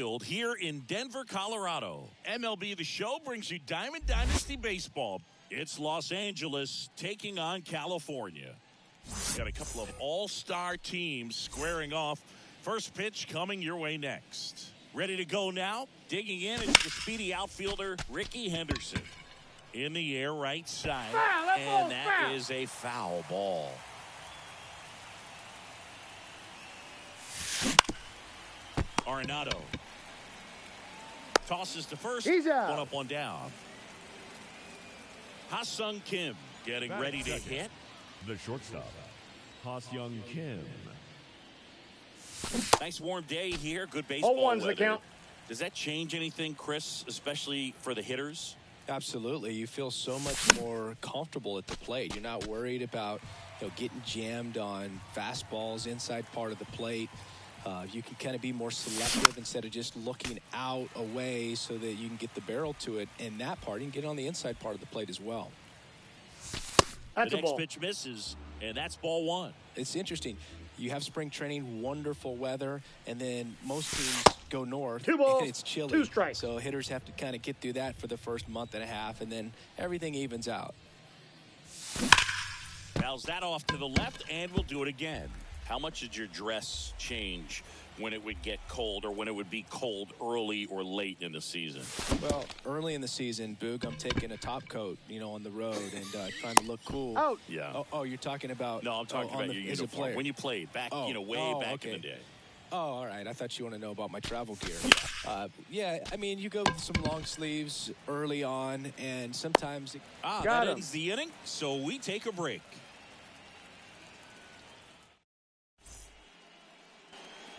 Field here in Denver, Colorado. MLB The Show brings you Diamond Dynasty Baseball. It's Los Angeles taking on California. Got a couple of all-star teams squaring off. First pitch coming your way next. Ready to go now? Digging in is the speedy outfielder, Ricky Henderson. In the air, right side. And that is a foul ball. Arenado tosses to first. He's out. One up, one down. Ha-Sung Kim getting ready to hit. The shortstop, Ha-Sung Kim. Nice warm day here. Good baseball 0-1's weather. the count. Does that change anything, Chris, especially for the hitters? Absolutely. You feel so much more comfortable at the plate. You're not worried about getting jammed on fastballs inside part of the plate. You can kind of be more selective instead of just looking out away so that you can get the barrel to it. And that part, you can get on the inside part of the plate as well. That's the a next ball. pitch misses, and that's ball one. It's interesting. You have spring training, wonderful weather, and then most teams go north, 2 balls, and it's chilly. 2 strikes. So hitters have to kind of get through that for the first month and a half, and then everything evens out. Fouls that off to the left, and we'll do it again. How much did your dress change when it would get cold or when it would be cold early or late in the season? Well, early in the season, Boog, I'm taking a top coat, on the road and trying to look cool. Out. Yeah. Oh, you're talking about... No, I'm talking about your as a uniform. player. When you played back, way back in the day. Oh, all right. I thought you want to know about my travel gear. Yeah, I mean, you go with some long sleeves early on, and sometimes... That ends the inning, so we take a break.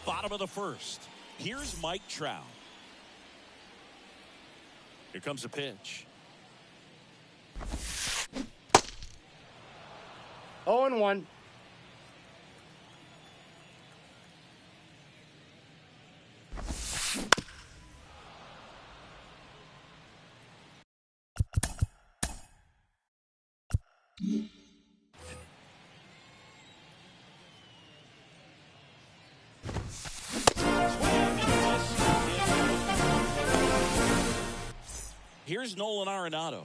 Bottom of the first. Here's Mike Trout. Here comes the pitch. 0-1. Here's Nolan Arenado.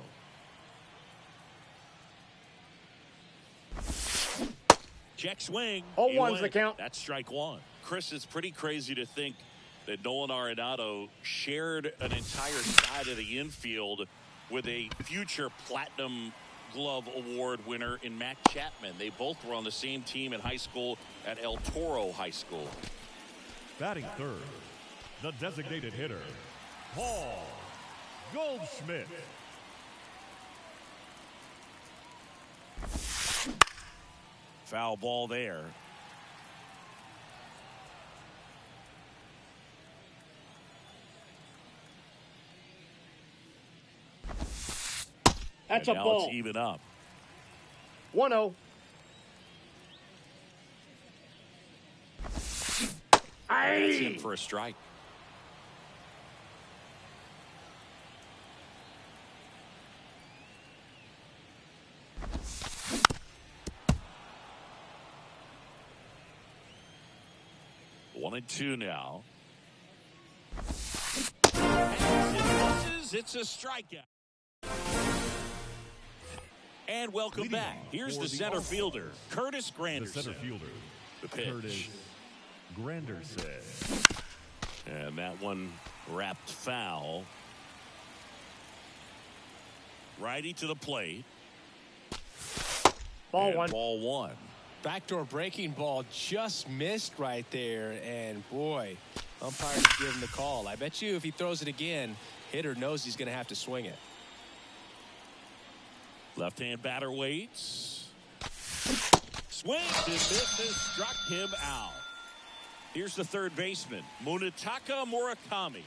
Check swing. 0-1's the count. That's strike one. Chris, it's pretty crazy to think that Nolan Arenado shared an entire side of the infield with a future Platinum Glove Award winner in Matt Chapman. They both were on the same team in high school at El Toro High School. Batting third, the designated hitter, Paul Goldschmidt. Foul ball there. That's and a now ball. It's even up. 1-0. That's in for a strike. One and two now. It's a strikeout. And welcome Leading back. off Here's for the the center All-Star. fielder, Curtis The Granderson. center fielder, The pitch. Curtis Granderson. And that one wrapped foul. Righty to the plate. Ball And one. Ball one. Backdoor breaking ball just missed right there, and boy, umpire give him the call. I bet you if he throws it again, hitter knows he's going to have to swing it. Left-hand batter waits. Swings and misses, struck him out. Here's the third baseman, Munetaka Murakami.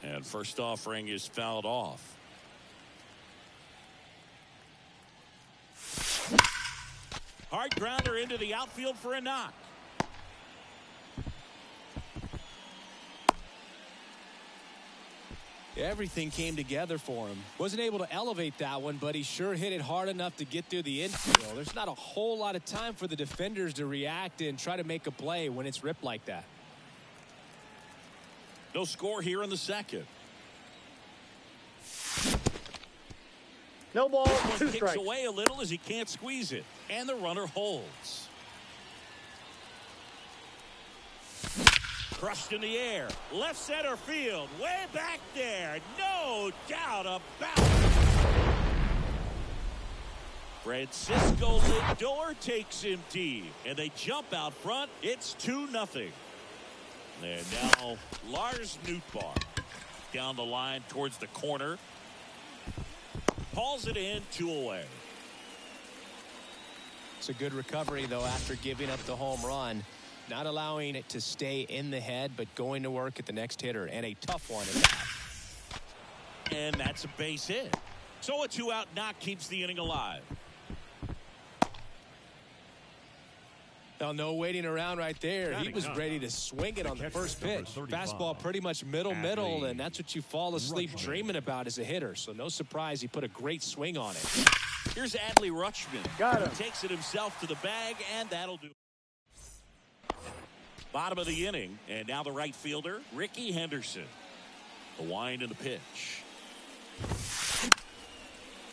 And first offering is fouled off. Hard grounder into the outfield for a knock. Everything came together for him. Wasn't able to elevate that one, but he sure hit it hard enough to get through the infield. There's not a whole lot of time for the defenders to react and try to make a play when it's ripped like that. No score here in the second. No ball, One 2 kicks strikes. away a little as he can't squeeze it. And the runner holds. Crushed in the air. Left center field. Way back there. No doubt about it. Francisco Lindor takes him deep. And they jump out front. It's 2-0. And now Lars Nootbaar down the line towards the corner. Hauls it in, 2 away. It's a good recovery, though, after giving up the home run. Not allowing it to stay in the head, but going to work at the next hitter. And a tough one at that. And that's a base hit. So a 2-out knock keeps the inning alive. Now, no waiting around right there. He was ready to swing it on the first pitch. Fastball pretty much middle, and that's what you fall asleep dreaming about as a hitter. So no surprise he put a great swing on it. Here's Adley Rutschman. Got him. He takes it himself to the bag, and that'll do. Bottom of the inning, and now the right fielder, Ricky Henderson. The wind and the pitch.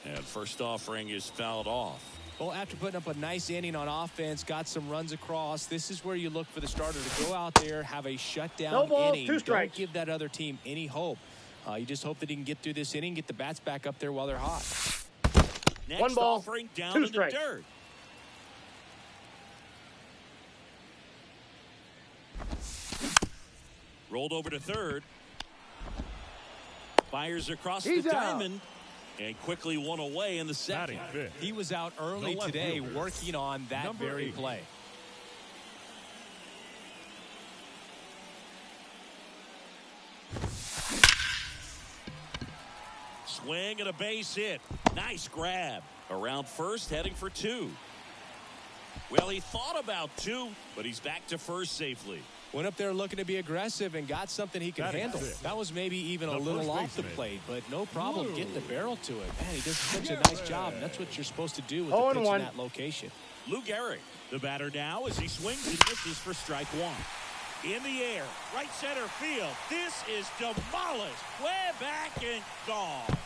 And first offering is fouled off. Well, after putting up a nice inning on offense, got some runs across, this is where you look for the starter to go out there, have a shutdown No ball, inning. 2 strikes. Don't give that other team any hope. You just hope that he can get through this inning, get the bats back up there while they're hot. Next 1 ball, offering down 2 in the strikes. dirt. Rolled over to third. Fires across He's the out. diamond. And quickly 1 away in the second. Batting fifth. He was out early The left today fielder, working on that number very 8. play. Swing and a base hit. Nice grab. Around first, heading for 2. Well, he thought about 2, but he's back to first safely. Went up there looking to be aggressive and got something he could Batting handle. fifth. That was maybe even a The little first off the baseman. plate, but no problem Whoa. getting the barrel to it. Man, he does such a nice job, and that's what you're supposed to do with the 0 and pitch in 1. that location. Lou Gehrig, the batter now as he swings and misses for strike 1. In the air, right center field. This is demolished. Way back and gone.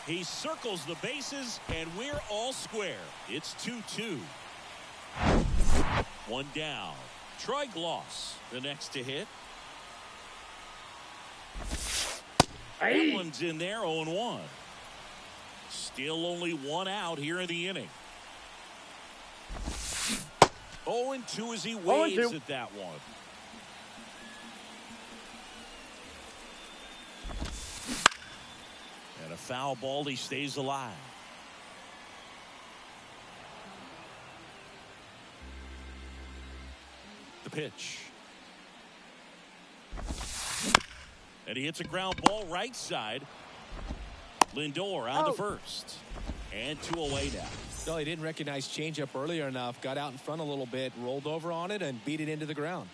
He circles the bases, and we're all square. It's 2-2. 1 down. Troy Gloss, the next to hit. That Hey. one's in there, 0-1. Still only 1 out here in the inning. 0-2 as he waves 0-2. at that one. And a foul ball, he stays alive. The pitch. And he hits a ground ball right side. Lindor on to Out. first. And 2 away now. No, he didn't recognize changeup earlier enough, got out in front a little bit, rolled over on it, and beat it into the ground.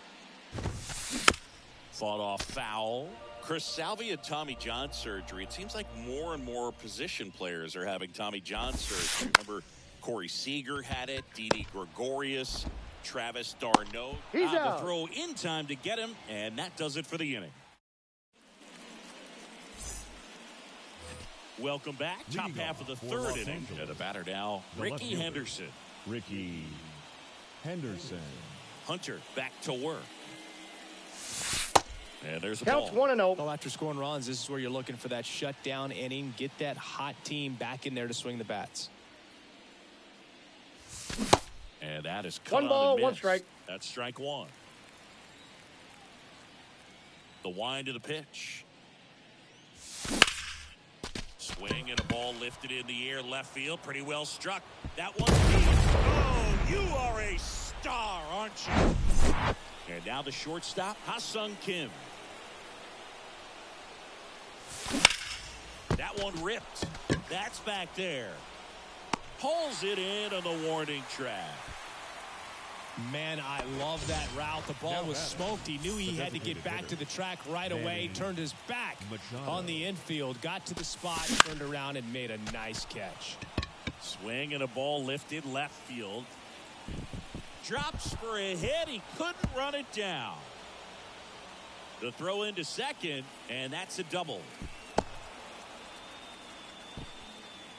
Fought off foul. Chris Salvi had Tommy John surgery. It seems like more and more position players are having Tommy John surgery. Remember, Corey Seager had it, Didi Gregorius, Travis d'Arnaud. He's The out. throw in time to get him, and that does it for the inning. Welcome back. Top Leading half of the off for third Los inning. Angeles, And the batter now, the left Ricky fielder. Henderson. Ricky Henderson. Hunter back to work. And there's a Counts ball. 1-0. Well, after scoring runs, this is where you're looking for that shutdown inning, get that hot team back in there to swing the bats. And that is cut 1 on ball, and 1 missed. strike. That's strike 1. The wind of the pitch. Swing and a ball lifted in the air, left field, pretty well struck. That one's deep. Oh, you are a star, aren't you? And now the shortstop, Ha-Sung Kim. That one ripped. That's back there. Pulls it in on the warning track. Man, I love that route. The ball Now was batting, smoked. He knew he the had to get designated back hitter, to the track right away. Manny Turned his back Machado. on the infield. Got to the spot, turned around, and made a nice catch. Swing and a ball lifted left field. Drops for a hit. He couldn't run it down. The throw into second, and that's a double.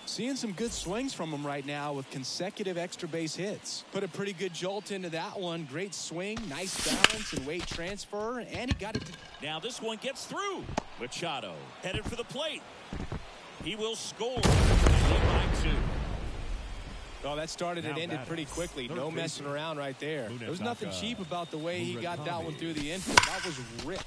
Seeing some good swings from him right now with consecutive extra base hits. Put a pretty good jolt into that one. Great swing, nice balance and weight transfer, and he got it. Now this one gets through. Machado headed for the plate. He will score. And lead by 2. Oh, that started and ended pretty quickly. No messing around right there. There was nothing cheap about the way he got that one through the infield. That was ripped.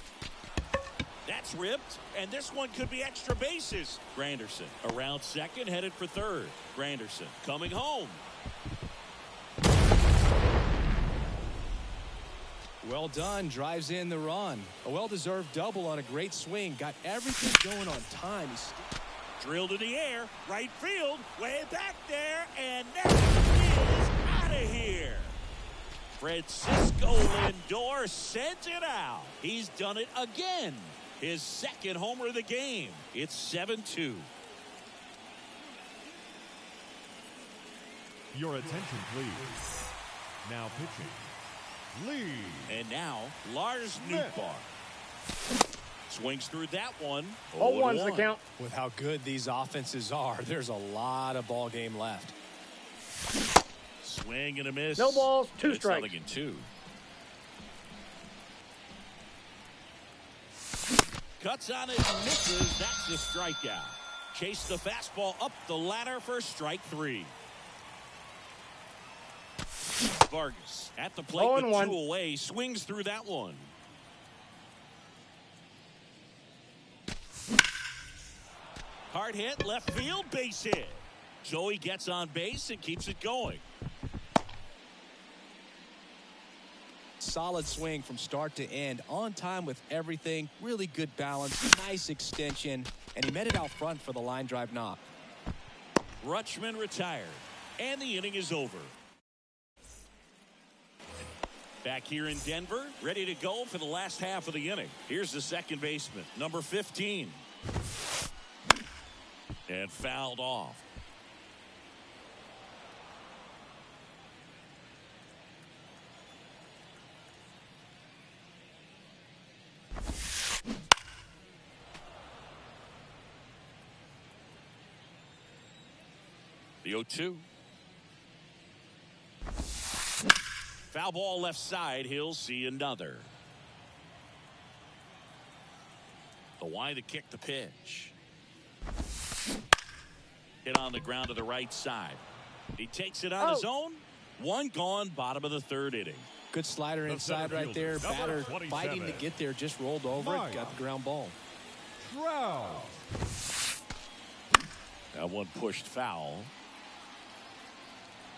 That's ripped, and this one could be extra bases. Granderson around second, headed for third. Granderson coming home. Well done, drives in the run. A well-deserved double on a great swing. Got everything going on time. Drilled in the air, right field, way back there, and that is out of here. Francisco Lindor sends it out. He's done it again. His second homer of the game. It's 7-2. Your attention, please. Now pitching. Lee. And now, Lars Nootbaar. Swings through that one. 0-1's the count. With how good these offenses are, there's a lot of ball game left. Swing and a miss. No balls, 2 strikes. It's 2. Cuts on it and misses. That's the strikeout. Chase the fastball up the ladder for strike 3. Vargas at the plate with 2 away. Swings through that one. Hard hit, left field, base hit. Joey gets on base and keeps it going. Solid swing from start to end, on time with everything, really good balance, nice extension, and he met it out front for the line drive knock. Rutschman retired, and the inning is over. Back here in Denver, ready to go for the last half of the inning. Here's the second baseman, number 15. And fouled off. The 0-2. Foul ball left side. He'll see another. The wide to kick the pitch. Hit on the ground to the right side. He takes it on his own. One gone, bottom of the 3rd inning. Good slider inside right there. Batter fighting to get there, just rolled over it, got the ground ball. Trout. That one pushed foul.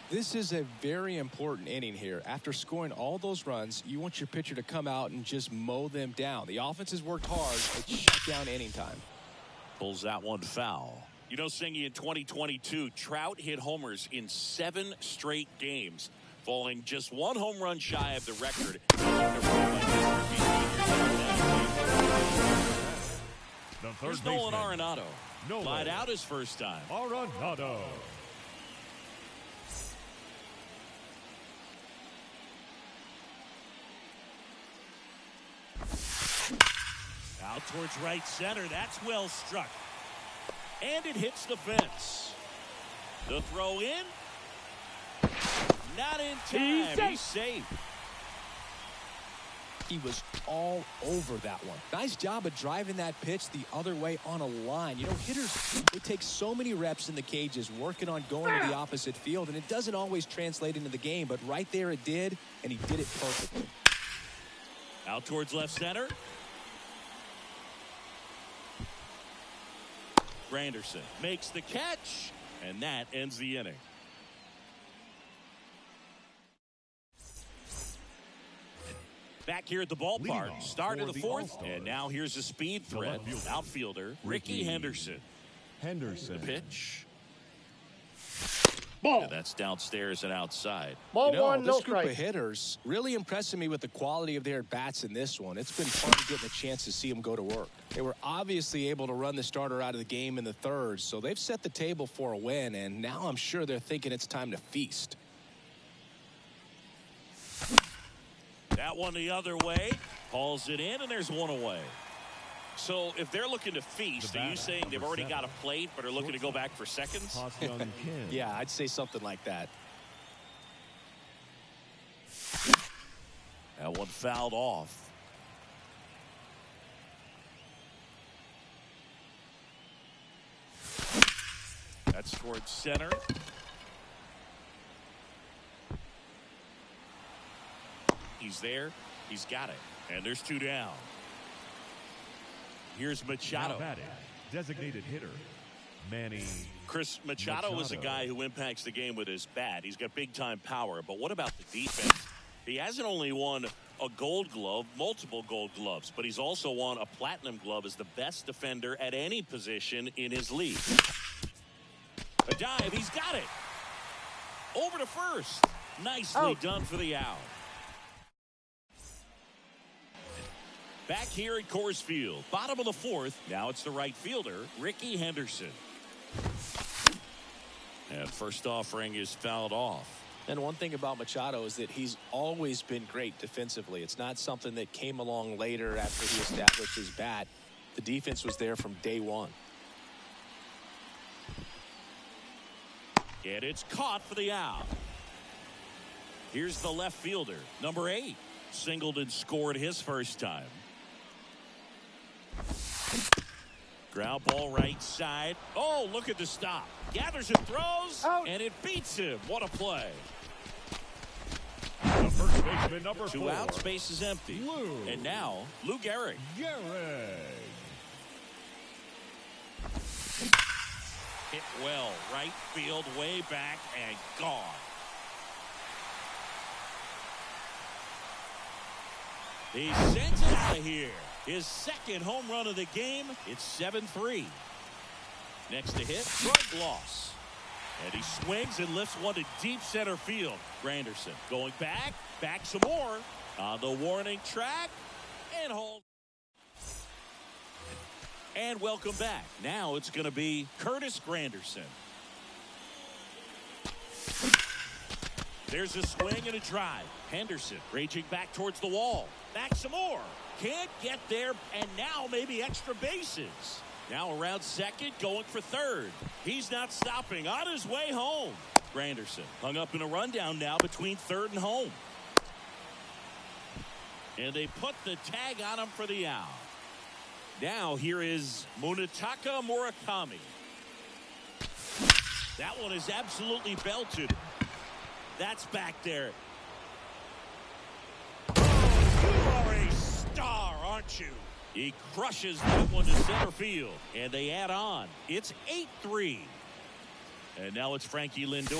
This is a very important inning here. After scoring all those runs, you want your pitcher to come out and just mow them down. The offense has worked hard. It's shut down inning time. Pulls that one foul. You know, Singy, in 2022, Trout hit homers in 7 straight games, falling just 1 home run shy of the record. Here's Nolan Arenado. Lied out his first time. Arenado. Out towards right center. That's well struck. And it hits the fence. The throw in. Not in time. He's safe. He was all over that one. Nice job of driving that pitch the other way on a line. You know, hitters, they take so many reps in the cages working on going to the opposite field, and it doesn't always translate into the game, but right there it did, and he did it perfectly. Out towards left center. Granderson makes the catch, and that ends the inning. Back here at the ballpark, start of the 4th, and now here's a speed threat. Outfielder Ricky Henderson. Henderson. The pitch. Ball. Yeah, that's downstairs and outside. Ball 1, no this group strike. of hitters really impressing me with the quality of their at-bats in this one. It's been fun getting a chance to see them go to work. They were obviously able to run the starter out of the game in the 3rd, so they've set the table for a win, and now I'm sure they're thinking it's time to feast. That one the other way. Hauls it in, and there's one away. So if they're looking to feast, are you saying they've already got a plate but are looking to go back for seconds? Yeah, I'd say something like that. That one fouled off. That's towards center. He's there. He's got it. And there's two down. Here's Machado. Designated hitter, Manny. Chris Machado is a guy who impacts the game with his bat. He's got big-time power. But what about the defense? He hasn't only won a gold glove, multiple gold gloves, but he's also won a platinum glove as the best defender at any position in his league. A dive. He's got it. Over to first. Nicely done for the out. Back here at Coors Field, bottom of the fourth. Now it's the right fielder, Ricky Henderson. And first offering is fouled off. And one thing about Machado is that he's always been great defensively. It's not something that came along later after he established his bat. The defense was there from day one. And it's caught for the out. Here's the left fielder, number 8. Singled and scored his first time. Ground ball right side. Oh, look at the stop. Gathers and throws, and it beats him. What a play. The first baseman, number 2 4. out, space is empty. And now, Lou Gehrig. Hit well, right field, way back, and gone. He sends it out of here. His second home run of the game. It's 7-3. Next to hit, front gloss. And he swings and lifts one to deep center field. Granderson going back some more. On the warning track. And hold. And welcome back. Now it's going to be Curtis Granderson. There's a swing and a drive. Henderson raging back towards the wall. Back some more. Can't get there, and now maybe extra bases. Now around second, going for third. He's not stopping. On his way home. Granderson hung up in a rundown now between third and home. And they put the tag on him for the out. Now here is Munetaka Murakami. That one is absolutely belted. That's back there. You are a star, aren't you? He crushes that one to center field. And they add on. It's 8-3. And now it's Frankie Lindor.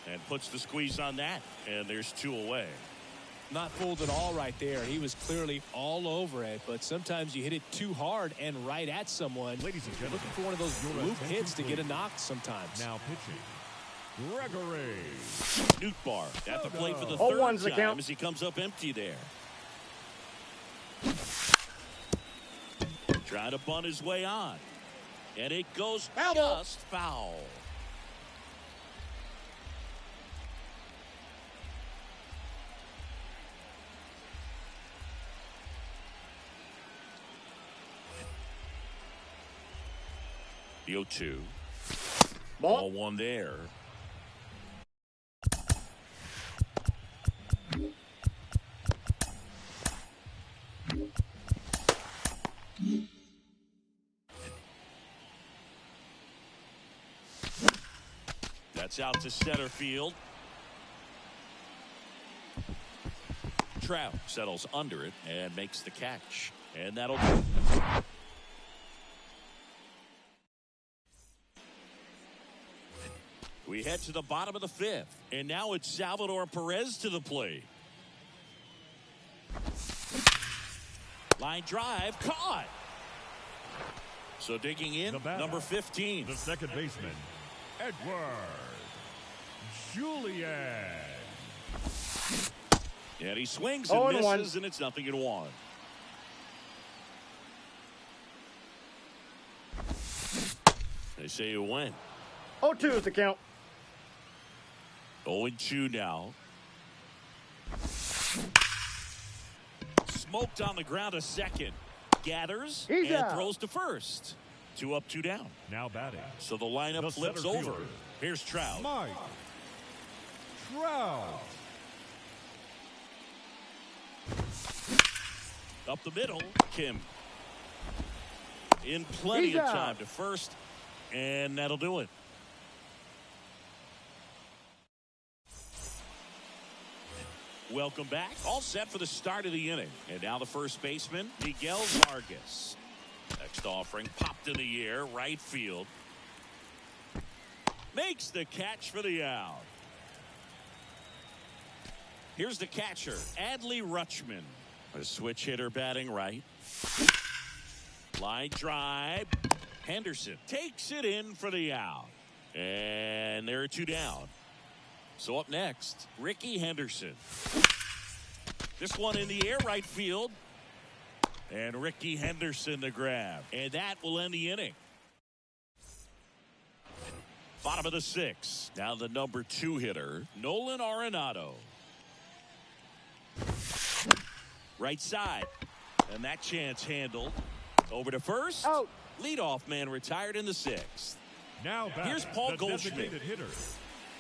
And puts the squeeze on that. And there's 2 away. Not fooled at all right there. He was clearly all over it, but sometimes you hit it too hard and right at someone. Ladies and gentlemen, looking for one of those loop hits to get a knock sometimes. Now pitching, Gregory Nootbaar at the plate for the third time as he comes up empty there. Trying to bunt his way on. And it goes just foul. The 0-2. Ball 1 there. That's out to center field. Trout settles under it and makes the catch. And that'll do. We head to the bottom of the 5th. And now it's Salvador Perez to the plate. Line drive, caught. So digging in, number 15. The second baseman, Edward Julian. And he swings and misses, and it's 0-1. They say you win. 0-2 is the count. 0-2 now. Smoked on the ground a second. Gathers He's and out. throws to first. 2 up, 2 down. Now batting. So the lineup The flips center over. fielder. Here's Trout. Mike Trout. Up the middle, Kim. In plenty He's of out. time to first, and that'll do it. Welcome back. All set for the start of the inning. And now the first baseman, Miguel Vargas. Next offering popped in the air, right field. Makes the catch for the out. Here's the catcher, Adley Rutschman. A switch hitter batting right. Line drive. Henderson takes it in for the out. And there are 2 down. So up next, Ricky Henderson. This one in the air, right field. And Ricky Henderson to grab. And that will end the inning. Bottom of the 6th. Now the number 2 hitter, Nolan Arenado. Right side. And that chance handled. Over to first. Out. Leadoff man retired in the 6th. Now batting. Here's Paul the Goldschmidt. designated hitter.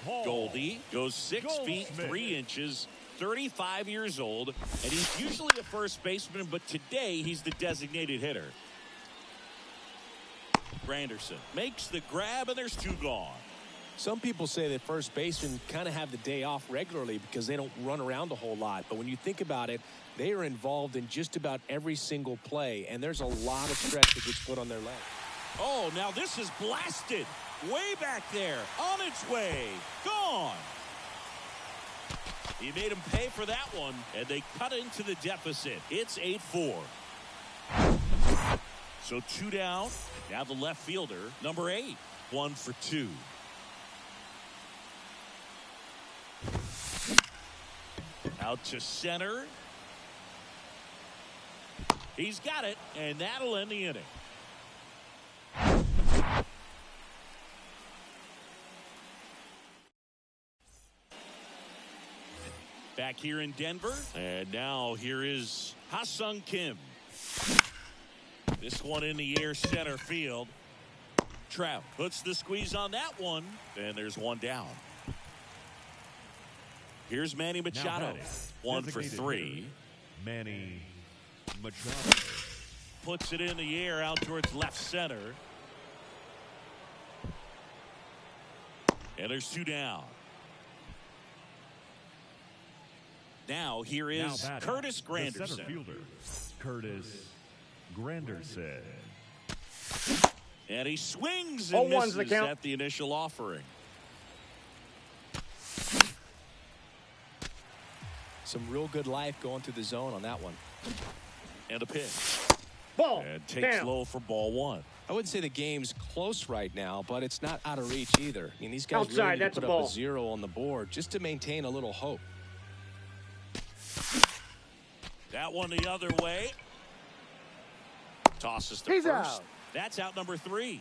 Paul Goldie goes 6 feet Goldschmidt. 3 inches, 35 years old, and he's usually a first baseman, but today he's the designated hitter. Granderson makes the grab, and there's 2 gone. Some people say that first basemen kind of have the day off regularly because they don't run around a whole lot. But when you think about it, they are involved in just about every single play, and there's a lot of stress that gets put on their legs. Oh, now this is blasted. Way back there. On its way. Gone. He made him pay for that one, and they cut into the deficit. It's 8-4. So 2 down. Now the left fielder, number 8. 1 for 2. Out to center. He's got it, and that'll end the inning. Back here in Denver, and now here is Ha-Sung Kim. This one in the air, center field. Trout puts the squeeze on that one, and there's 1 down. Here's Manny Machado. batting. 1 for Designated 3. hitter, Manny Machado. Puts it in the air out towards left center. And there's 2 down. Now here is Now batting, Curtis the center Granderson. fielder, Curtis Granderson. And he swings and 0-1's the misses count. at the initial offering. Some real good life going through the zone on that one. And a pitch. Ball. And takes Down. low for ball 1. I wouldn't say the game's close right now, but it's not out of reach either. I mean, these guys Outside, really need that's to a put up ball. a 0 on the board just to maintain a little hope. That one the other way. Tosses to He's first. out. That's out number 3.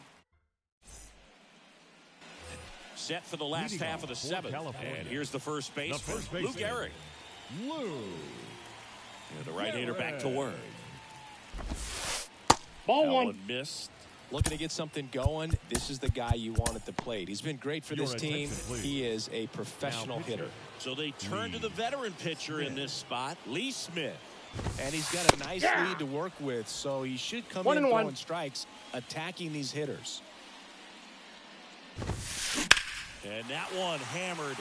Set for the last Leading half off of the for 7th. California. And here's the first baseman, first Lou baseman. Gehrig. Lou. And the right-hander back to work. Ball That 1. one missed. Looking to get something going, this is the guy you want at the plate. He's been great for Your this team. attention, please. He is a professional Now pitcher. hitter. So they turn to the veteran pitcher in this spot, Lee Smith. And he's got a nice lead to work with, so he should come 1 in and 1. throwing strikes, attacking these hitters. And that one hammered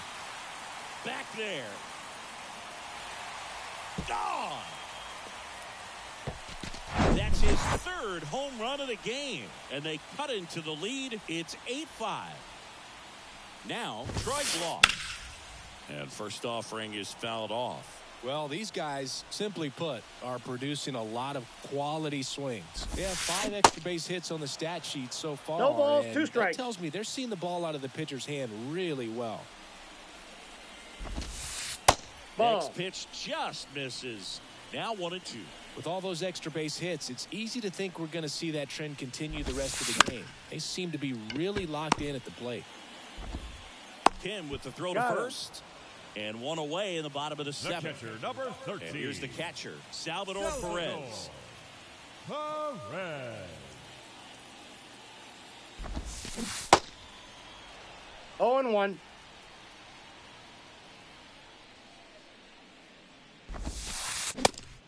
back there. Gone. That's his 3rd home run of the game. And they cut into the lead. It's 8-5. Now, Troy Gloss. And first offering is fouled off. Well, these guys, simply put, are producing a lot of quality swings. They have 5 extra base hits on the stat sheet so far. No balls, and 2 that strikes. tells me they're seeing the ball out of the pitcher's hand really well. Ball. Next pitch just misses. Now 1-2. With all those extra base hits, it's easy to think we're going to see that trend continue the rest of the game. They seem to be really locked in at the plate. him with the throw Got to him. first. And one away in the bottom of the The seventh. catcher, number 13. And here's the catcher, Salvador Perez. Perez. 0-1.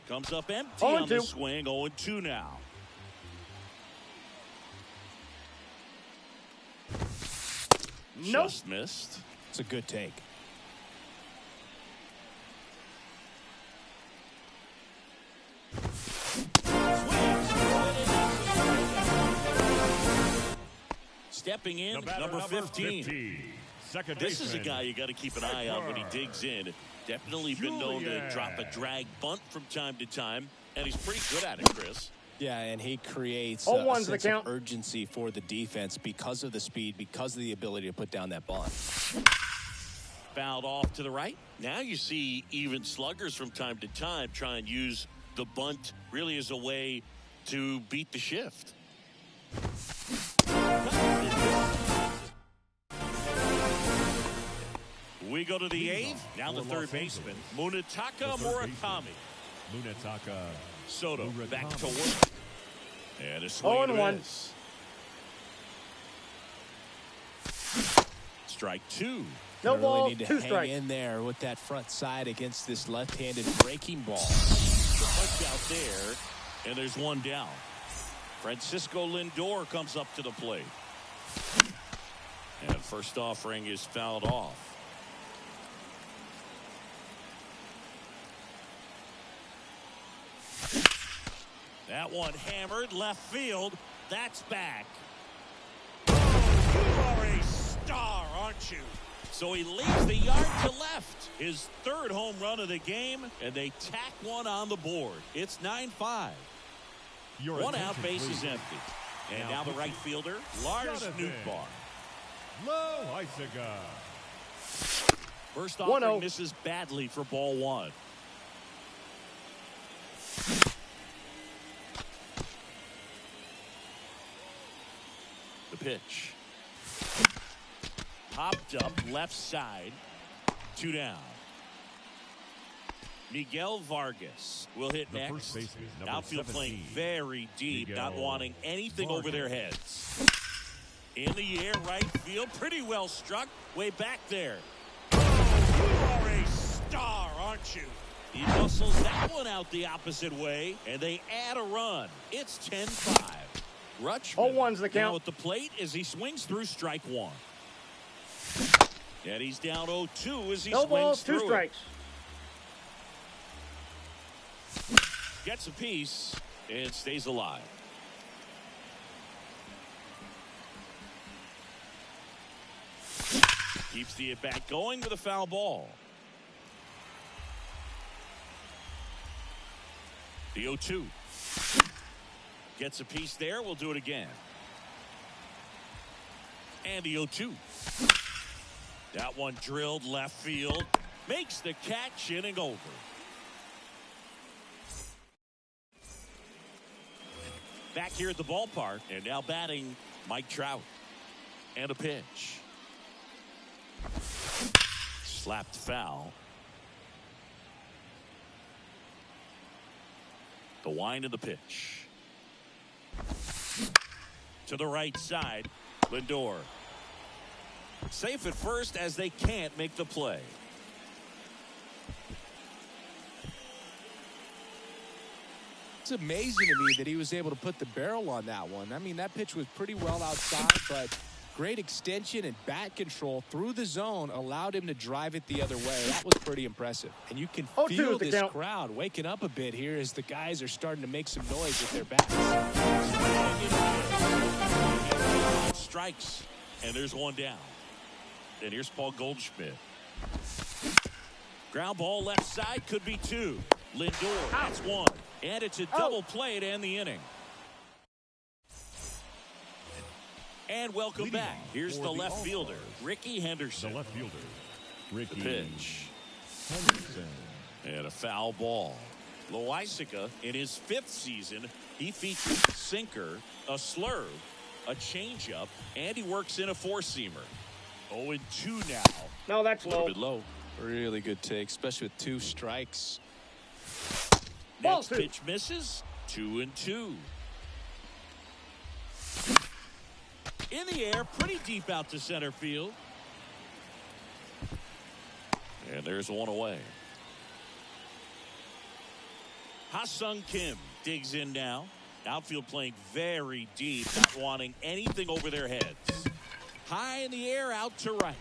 Comes up empty 0-2. on the swing. 0-2 now. Nope. Just missed. It's a good take. Stepping in, The batter, number 15. 50. Second This is a baseman, guy you got to keep an eye on when he digs in. Definitely been known to drop a drag bunt from time to time, and he's pretty good at it, Chris. Yeah, and he creates Oh, a one's the sense count. of urgency for the defense because of the speed, because of the ability to put down that bunt. Fouled off to the right. Now you see even sluggers from time to time try and use the bunt really as a way to beat the shift. We go to the eighth. Now the third baseman, Munetaka Murakami. Munetaka Soto Murakami. back to work. And a swing and a 0-1. miss. Strike two. No Gonna ball, really need to 2 hang strikes. in there with that front side against this left-handed breaking ball. The punch out there, and there's one down. Francisco Lindor comes up to the plate. And first offering is fouled off. That one hammered left field. That's back. You are a star, aren't you? So he leaves the yard to left. His third home run of the game, and they tack one on the board. It's 9-5. Your One out, attention, base is please. empty. And Now now the right fielder, Lars Jonathan. Nootbaar. Loaisiga. First 1-0. offering misses badly for ball one. The pitch. Popped up left side. 2 down. Miguel Vargas will hit The next. first baseman, number Outfield playing 17. very deep, Miguel not wanting anything over their heads. In the air, right field, pretty well struck. Way back there. You are a star, aren't you? He muscles that one out the opposite way, and they add a run. It's 10-5. Rutschman 0-1's the count. now at the plate as he swings through strike one. And he's down 0-2 as he No swings balls, 2 through it. strikes. Gets a piece and stays alive. Keeps the at-bat going with a foul ball. The 0-2. Gets a piece there. We'll do it again. And the 0-2. That one drilled left field. Makes the catch, inning over. Back here at the ballpark, and now batting Mike Trout. And a pitch. Slapped foul. The wind of the pitch. To the right side, Lindor. Safe at first as they can't make the play. It's amazing to me that he was able to put the barrel on that one. I mean, that pitch was pretty well outside, but great extension and bat control through the zone allowed him to drive it the other way. That was pretty impressive. And you can 0-2 feel the this count. crowd waking up a bit here as the guys are starting to make some noise with their bats. Strikes, and there's one down. And here's Paul Goldschmidt. Ground ball left side, could be 2. Lindor, that's 1. And it's a double play to end the inning. And welcome Leading back. off Here's for the the left fielder, All-Stars. Ricky The Henderson. left fielder, Ricky The pitch. Henderson. And a foul ball. Loaisiga, in his 5th season, he features a sinker, a slurve, a changeup, and he works in a 4-seamer. 0-2 now. No, that's A little low. bit low. Really good take, especially with 2 strikes. Ball Next two. pitch misses. 2-2. In the air, pretty deep out to center field. And there's one away. Ha-Sung Kim digs in now. Outfield playing very deep, not wanting anything over their heads. High in the air, out to right.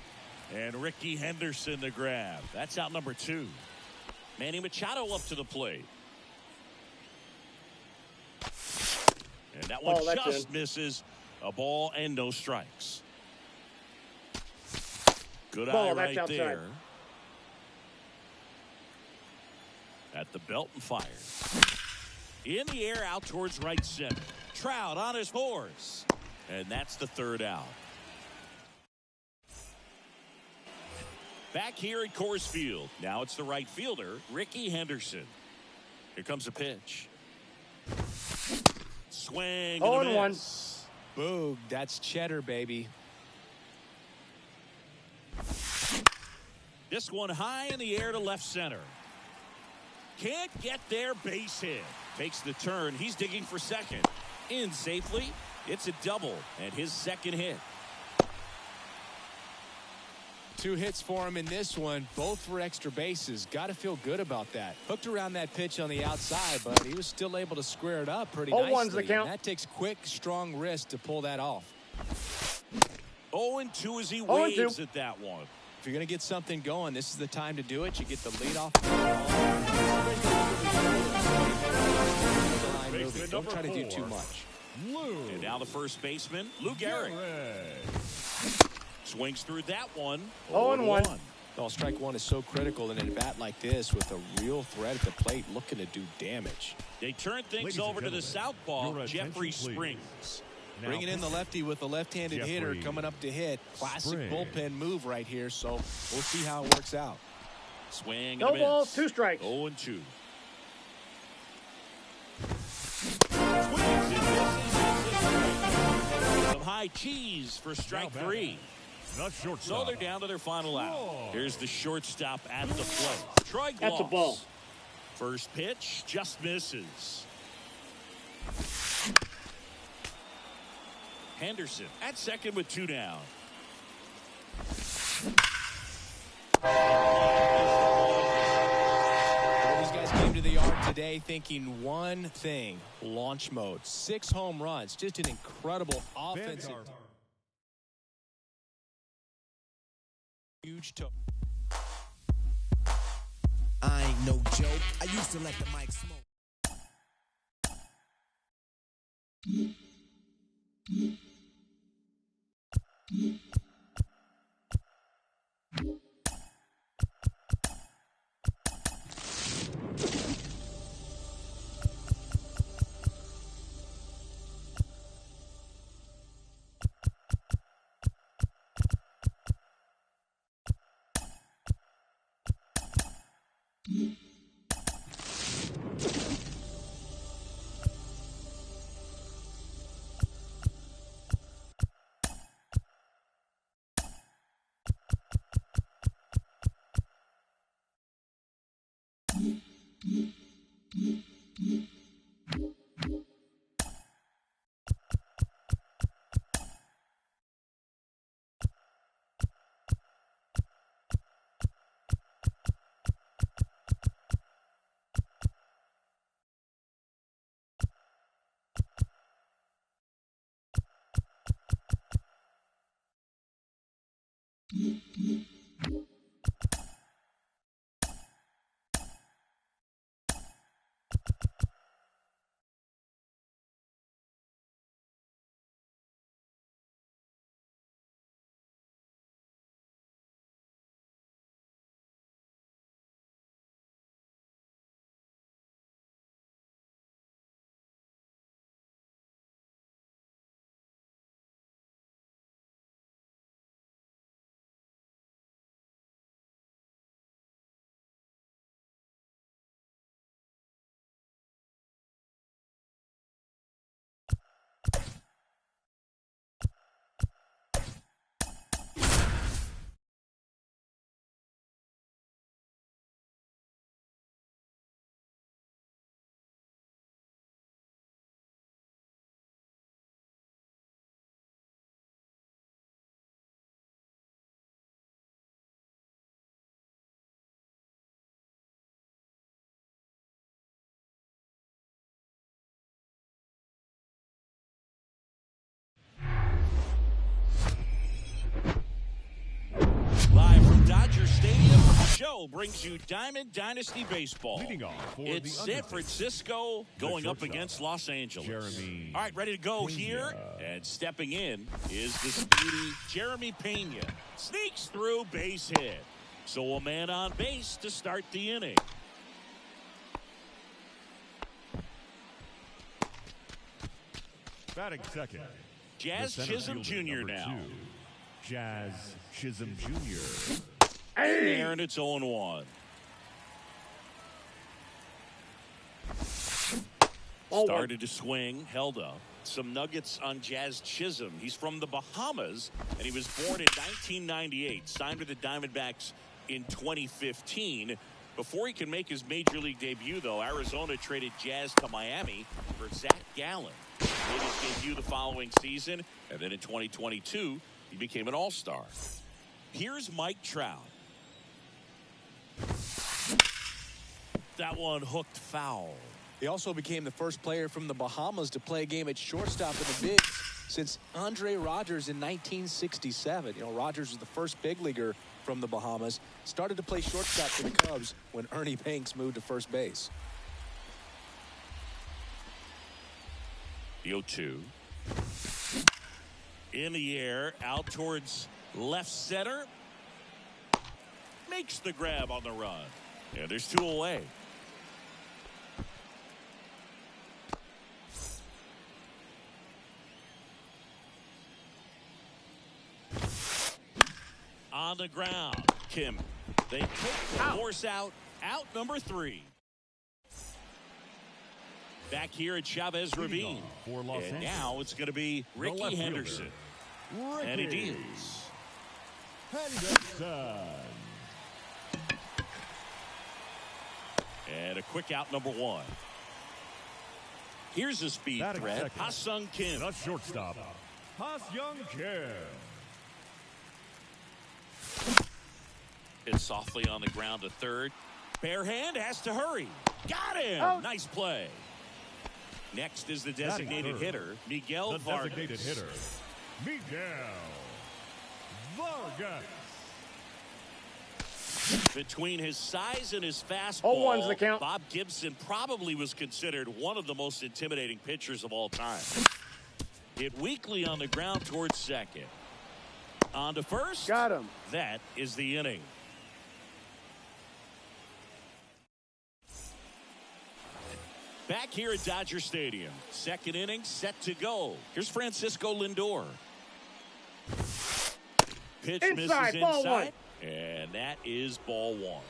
And Ricky Henderson the grab. That's out number 2. Manny Machado up to the plate. And that one Oh, that's just in. misses. A ball and no strikes. Good Ball, eye that's right outside. there. At the belt and fire. In the air, out towards right center. Trout on his horse. And that's the 3rd out. Back here at Coors Field. Now it's the right fielder, Ricky Henderson. Here comes a pitch. Swing. And a 0-1. miss. Boog, that's cheddar, baby. This one high in the air to left center. Can't get there, base hit. Takes the turn. He's digging for second. In safely. It's a double and his 2nd hit. 2 hits for him in this one, both for extra bases. Got to feel good about that. Hooked around that pitch on the outside, but he was still able to square it up pretty 0-1's nicely. the count. And that takes quick, strong wrist to pull that off. 0-2 as he 0-2. waves at that one. If you're going to get something going, this is the time to do it. You get the lead off. Baseman Don't try to do number too 4. much. Lou And now the first baseman, Lou Gehrig. Swings through that one. 0-1. Well, strike one is so critical in a bat like this with a real threat at the plate looking to do damage. They turn things Ladies and over to the gentlemen, southpaw, your attention, Jeffrey please. Springs. Now Bringing in the lefty with a left-handed hitter Jeffrey coming up to hit. Classic Springs. bullpen move right here, so we'll see how it works out. Swing No and a ball, miss. 2 strikes. 0-2. Swings and misses. Some high cheese for strike Now 3. The So shortstop. they're down to their final out. Whoa. Here's the shortstop at the plate. Troy Gloss. That's a ball. First pitch just misses. Henderson at second with 2 down. Well, these guys came to the yard today thinking one thing: launch mode. 6 home runs, just an incredible offensive. Vanguard. Huge toe. I ain't no joke. I used to let the mic smoke. show brings you Diamond Dynasty Baseball. Leading off for It's the San Undertaker, Francisco going up shortstop, against Los Angeles. Jeremy All right, ready to go Pena. here. And stepping in is the speedy Jeremy Pena. Sneaks through, base hit. So a man on base to start the inning. batting second. Jazz the center Chisholm fielder, Jr. number now. 2, Jazz Chisholm Jr. There, and it's 0-1. Started to swing, held up. Some nuggets on Jazz Chisholm. He's from the Bahamas, and he was born in 1998. Signed with the Diamondbacks in 2015. Before he can make his major league debut, though, Arizona traded Jazz to Miami for Zach Gallen. He made his debut the following season, and then in 2022, he became an All-Star. Here's Mike Trout. That one hooked foul. He also became the first player from the Bahamas to play a game at shortstop in the bigs since Andre Rogers in 1967. You know, Rogers was the first big leaguer from the Bahamas. Started to play shortstop for the Cubs when Ernie Banks moved to first base. The 0-2. In the air, out towards left center. Makes the grab on the run. Yeah, there's 2 away. On the ground, Kim. They take the force out number 3. Back here at Chavez Ravine. For Los And Angeles, now it's going to be the Ricky left fielder, Henderson. And it Ricky is. Henderson. And a quick out number 1. Here's a speed Batting threat. second, Ha-Sung Kim. the shortstop, Ha-Sung Kim. Hit softly on the ground to third. Bare hand has to hurry. Got him. Oh. Nice play. Next is the designated third, hitter, Miguel The Vargas. designated hitter, Miguel Vargas. Between his size and his 0-1's fastball, the count. Bob Gibson probably was considered one of the most intimidating pitchers of all time. Hit weakly on the ground towards second. On to first. Got him. That is the inning. Back here at Dodger Stadium. Second inning set to go. Here's Francisco Lindor. Pitch Inside, misses ball inside. And that is ball 1.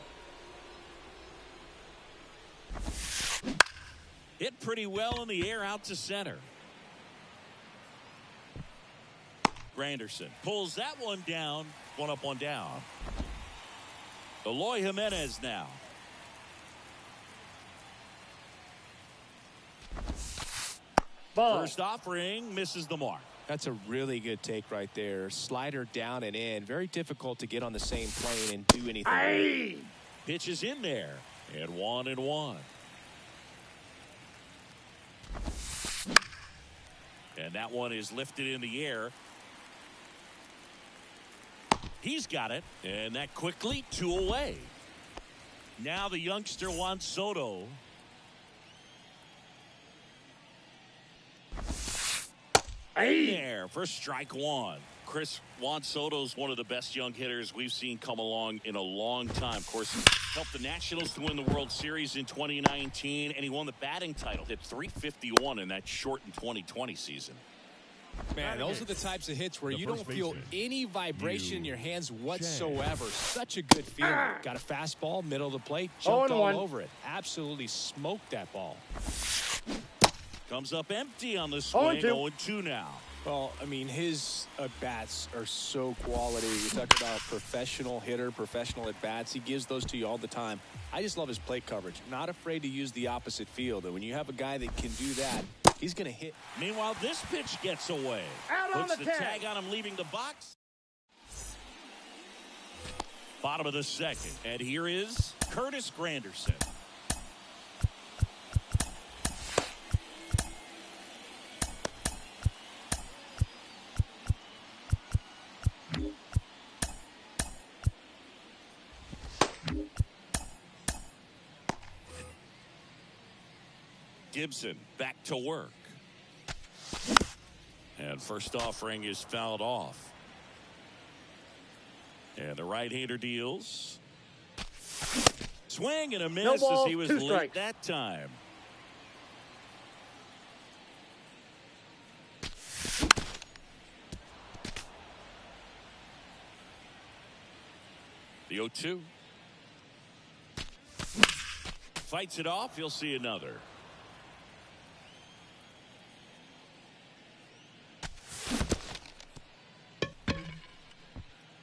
Hit pretty well in the air out to center. Granderson pulls that one down. 1 up, 1 down. Eloy Jimenez now. Ball. First offering misses the mark. That's a really good take right there. Slider down and in. Very difficult to get on the same plane and do anything. Aye. Pitch is in there. And 1-1. And that one is lifted in the air. He's got it. And that quickly 2 away. Now the youngster Juan Soto. Aye. There for strike 1. Chris, Juan Soto's one of the best young hitters we've seen come along in a long time. Of course, helped the Nationals to win the World Series in 2019, and he won the batting title. Hit .351 in that shortened 2020 season. Man, those are the types of hits where The you don't first feel baseman, any vibration in your hands whatsoever. Chang. Such a good feeling. Got a fastball, middle of the plate, jumped all 0-1. over it. Absolutely smoked that ball. Comes up empty on the swing. 0-2. 0-2 now. Well, I mean, his at-bats are so quality. You talk about professional hitter, professional at-bats. He gives those to you all the time. I just love his plate coverage. Not afraid to use the opposite field. And when you have a guy that can do that, he's going to hit. Meanwhile, this pitch gets away. Out on Puts the the tag. tag on him, leaving the box. Bottom of the second. And here is Curtis Granderson. Gibson back to work. And first offering is fouled off. And the right-hander deals. Swing and a miss No ball, as he was 2 late strikes. that time. The 0-2. Fights it off. You'll see another.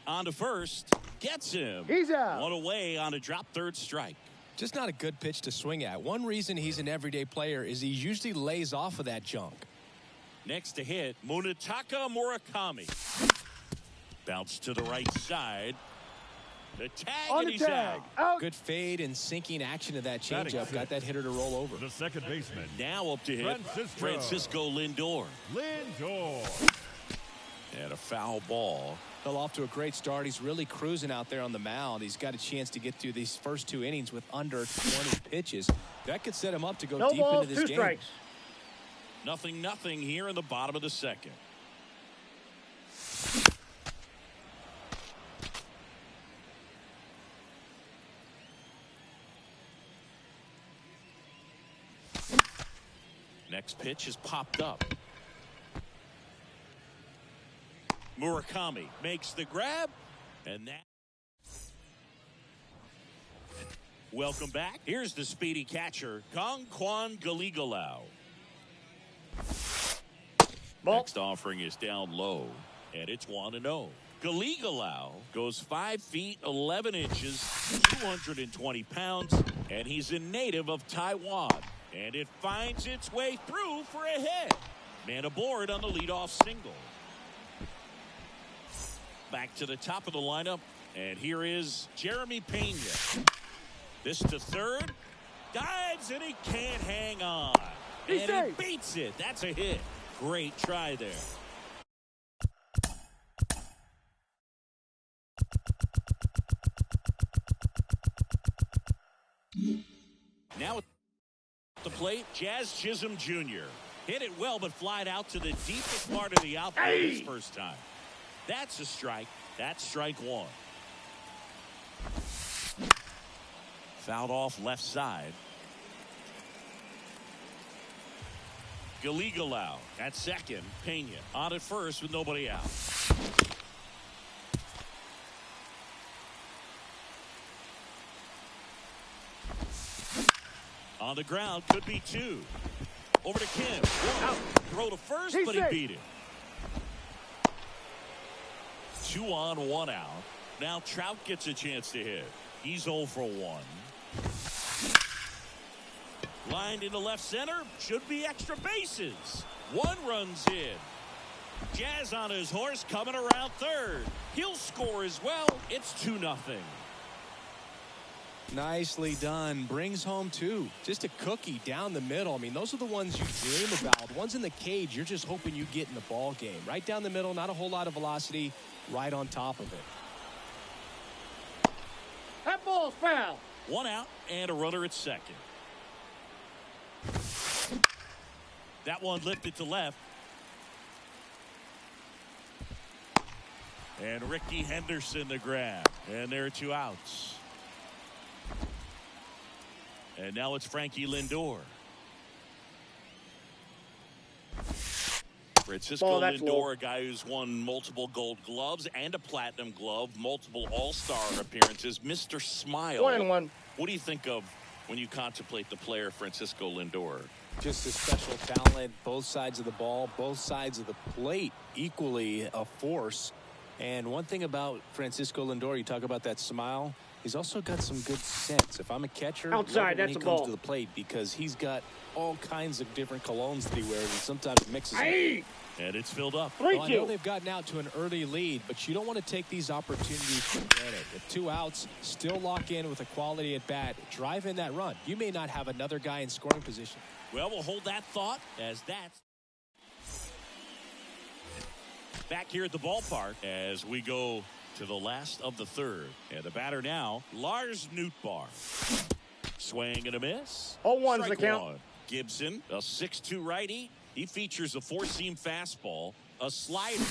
On to first. Gets him. He's out. One away on a drop third strike. Just not a good pitch to swing at. One reason he's an everyday player is he usually lays off of that junk. Next to hit, Munetaka Murakami. Bounce to the right side. The tag On and the he's tag. out. Out. Good fade and sinking action of that Batting changeup. Got that hitter to roll over. The second baseman, Now up to hit Francisco Lindor. Lindor. And a foul ball. Fell off to a great start. He's really cruising out there on the mound. He's got a chance to get through these first 2 innings with under 20 pitches. That could set him up to go No deep ball, into this 2 game. strikes. 0-0 here in the bottom of the second. Next pitch is popped up. Murakami makes the grab, and that. Welcome back. Here's the speedy catcher, Kangkwon Galigalao. Ball. Next offering is down low, and it's 1-0. Galigalao goes 5 feet 11 inches, 220 pounds, and he's a native of Taiwan. And it finds its way through for a hit. Man aboard on the leadoff single. Back to the top of the lineup, and here is Jeremy Pena. This to third. Dives, and he can't hang on. He's And safe. he beats it. That's a hit. Great try there. Now at the plate, Jazz Chisholm Jr. Hit it well, but flied out to the deepest part of the outfield his first time. That's a strike. That's strike 1. Fouled off left side. Galigalao at second. Pena on at first with nobody out. On the ground, could be 2. Over to Kim. Out. Throw to first, He's but he safe. beat it. 2 on, 1 out. Now Trout gets a chance to hit. He's 0 for 1. Lined into left center. Should be extra bases. 1 runs in. Jazz on his horse coming around third. He'll score as well. It's 2-0. Nicely done. Brings home 2. Just a cookie down the middle. I mean, those are the ones you dream about. The ones in the cage, you're just hoping you get in the ball game. Right down the middle, not a whole lot of velocity. Right on top of it. That ball's foul. 1 out and a runner at second. That one lifted to left. And Ricky Henderson the grab. And there are 2 outs. And now it's Frankie Lindor. Francisco Ball, that's Lindor, low. a guy who's won multiple Gold Gloves and a Platinum Glove, multiple All-Star appearances. Mr. Smile. 1-1. What do you think of when you contemplate the player Francisco Lindor? Just a special talent. Both sides of the ball, both sides of the plate, equally a force. And one thing about Francisco Lindor, you talk about that smile, he's also got some good sense. If I'm a catcher, Outside, love it when that's he a comes ball. to the plate because he's got all kinds of different colognes that he wears and sometimes mixes them. Hey. And it's filled up. Well, I know 3-2. they've gotten out to an early lead, but you don't want to take these opportunities for granted. With 2 outs, still lock in with a quality at bat, drive in that run. You may not have another guy in scoring position. Well, we'll hold that thought as that's back here at the ballpark as we go to the last of the third. And the batter now, Lars Nootbaar. Swing and a miss. 0-1's Strike the count. 1. Gibson, a 6'2 righty. He features a four-seam fastball, a slider,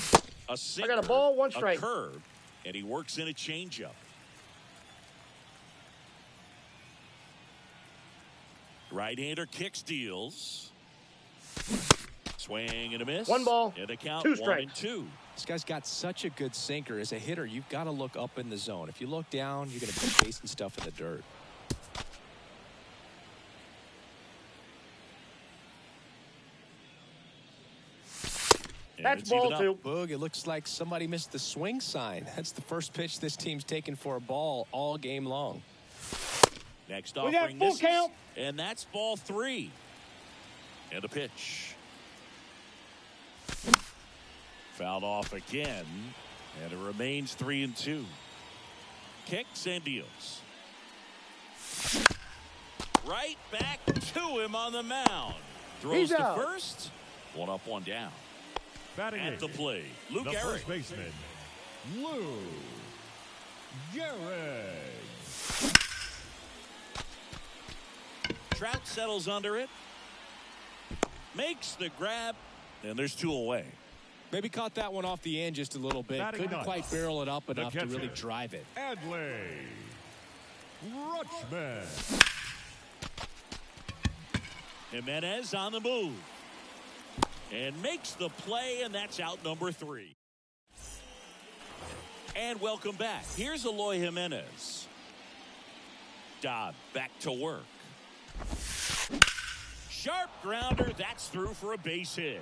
a sinker, got a ball, one a strike. curve, and he works in a changeup. Right-hander kicks, deals. Swing and a miss. One ball, and the count 2 strikes. 1-2. This guy's got such a good sinker. As a hitter, you've got to look up in the zone. If you look down, you're going to be chasing stuff in the dirt. And That's it's ball even up. 2. Boog, it looks like somebody missed the swing sign. That's the first pitch this team's taken for a ball all game long. Next We got offering full misses, count. and that's ball 3. And a pitch. Fouled off again, and it remains 3-2. Kicks and deals. Right back to him on the mound. Throws He's to out. first. 1 up, 1 down. Batting At the eighth, plate, Luke the Gehrig. first baseman, Lou Gehrig. Trout settles under it. Makes the grab, and there's 2 away. Maybe caught that one off the end just a little bit. Batting Couldn't ninth, quite barrel it up the enough to really catcher. drive it. Adley Rutschman. Jimenez on the move. And makes the play, and that's out number 3. And welcome back. Here's Eloy Jimenez. Dodd back to work. Sharp grounder. That's through for a base hit.